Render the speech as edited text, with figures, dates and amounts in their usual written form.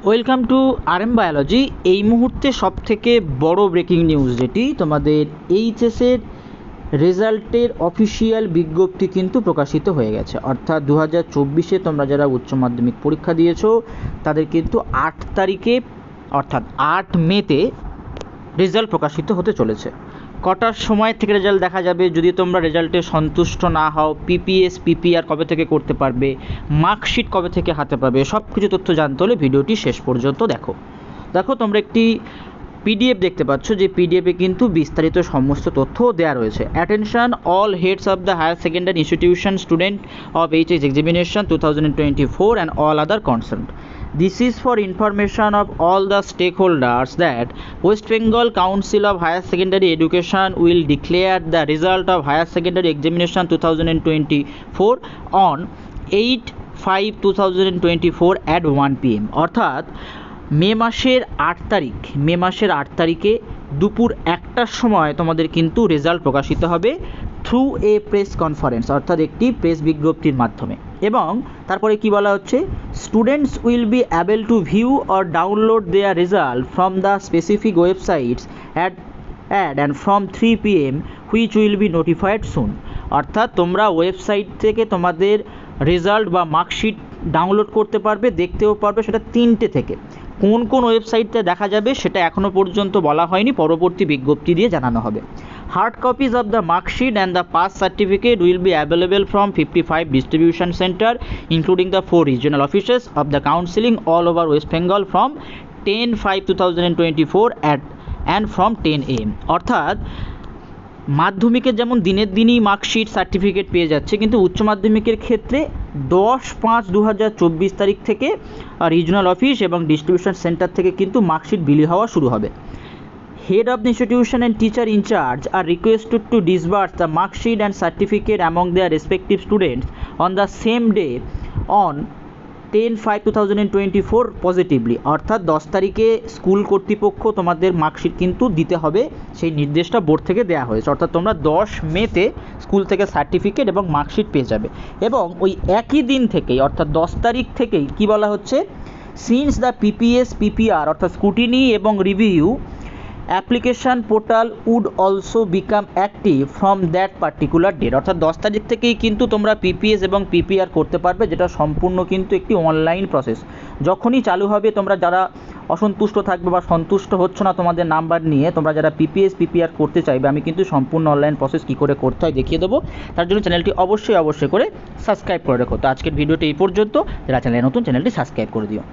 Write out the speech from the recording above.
Welcome to RM biology. এই মুহূর্তে সবথেকে বড় ব্রেকিং নিউজ যেটি তোমাদের এইচএসের রেজাল্টের অফিসিয়াল বিজ্ঞপ্তি কিন্তু প্রকাশিত হয়ে গেছে। অর্থাৎ 2024-এ তোমরা যারা উচ্চ মাধ্যমিক পরীক্ষা দিয়েছো তাদের কিন্তু 8 তারিখে অর্থাৎ 8 মেতে রেজাল্ট প্রকাশিত হতে চলেছে। কটার সময় থেকে রেজাল্ট দেখা যাবে, যদি তোমরা রেজাল্টে সন্তুষ্ট না হও, পিপিএস পিপিআর কবে থেকে করতে পারবে, মার্কশিট কবে থেকে হাতে পাবে, সব কিছু তথ্য জানতে হলে ভিডিওটি শেষ পর্যন্ত দেখো তোমরা একটি পিডিএফ দেখতে পাচ্ছ, যে পিডিএফে কিন্তু বিস্তারিত সমস্ত তথ্য দেওয়া রয়েছে। Attention all heads of the higher secondary institution student of HS examination 2024 and all other concerned. This is for information of all the stakeholders that West Bengal Council of Higher Secondary Education will declare the result of Higher Secondary Examination 2024 on 8/5/2024 at 1 PM অর্থাৎ মে মাসের 8 তারিখে দুপুর 1টার সময় তোমাদের কিন্তু result প্রকাশিত হবে through a press conference, অর্থাৎ একটি প্রেস বিজ্ঞপ্তির মাধ্যমে। এবং তারপরে কি বলা হচ্ছে, students will be able to view or download their result from the specific websites and from 3 PM which will be notified soon. অর্থাৎ তোমরা ওয়েবসাইট থেকে তোমাদের রেজাল্ট বা মার্কশিট ডাউনলোড করতে পারবে, দেখতেও পারবে। সেটা 3টে থেকে কোন কোন ওয়েবসাইটে দেখা যাবে সেটা এখনও পর্যন্ত বলা হয়নি, পরবর্তী বিজ্ঞপ্তি দিয়ে জানানো হবে। Hard copies of the mark sheet and the pass certificate will be available from 55 distribution center, including the 4 regional offices of the counseling all over West Bengal from 10/5/2024 and from 10 AM অর্থাৎ মাধ্যমিকের যেমন দিনের দিনই marksheet certificate পেয়ে যাচ্ছে, কিন্তু উচ্চ মাধ্যমিকের ক্ষেত্রে 10/5/2024 তারিখ থেকে রিজনাল অফিস এবং ডিস্ট্রিবিউশন সেন্টার থেকে কিন্তু মার্কশিট বিলি হওয়া শুরু হবে। Head of the institution and teacher in charge are requested to disburse the mark sheet and certificate among their respective students on the same day on 10/5/2024 positively. অর্থাৎ 10 তারিখে school কর্তৃপক্ষ তোমাদের মার্কশিট কিন্তু দিতে হবে, সেই নির্দেশটা বোর্ড থেকে দেওয়া হয়েছে। অর্থাৎ তোমরা 10 মেতে স্কুল থেকে সার্টিফিকেট এবং মার্কশিট পেয়ে যাবে। এবং ওই একই দিন থেকেই অর্থাৎ 10 তারিখ থেকেই কি বলা হচ্ছে, সিন্স দ্য পিপিএস পিপিআর অর্থাৎ স্ক্রুটিনি এবং review application portal would also become active from that particular date. অর্থাৎ 10 তারিখ থেকেই কিন্তু তোমরা পিপিএস এবং পিপিআর করতে পারবে, যেটা সম্পূর্ণ কিন্তু একটি অনলাইন প্রসেস। যখনই চালু হবে, তোমরা যারা অসন্তুষ্ট থাকবে বা সন্তুষ্ট হচ্ছ না তোমাদের নাম্বার নিয়ে, তোমরা যারা পিপিএস পিপিআর করতে চাইবে, আমি কিন্তু সম্পূর্ণ অনলাইন প্রসেস কী করে করতে হয় দেখিয়ে দেবো। তার জন্য চ্যানেলটি অবশ্যই করে সাবস্ক্রাইব করে রাখো। তো আজকের ভিডিওটি এই পর্যন্ত। যারা চ্যানেলে নতুন, চ্যানেলটি সাবস্ক্রাইব করে দিও।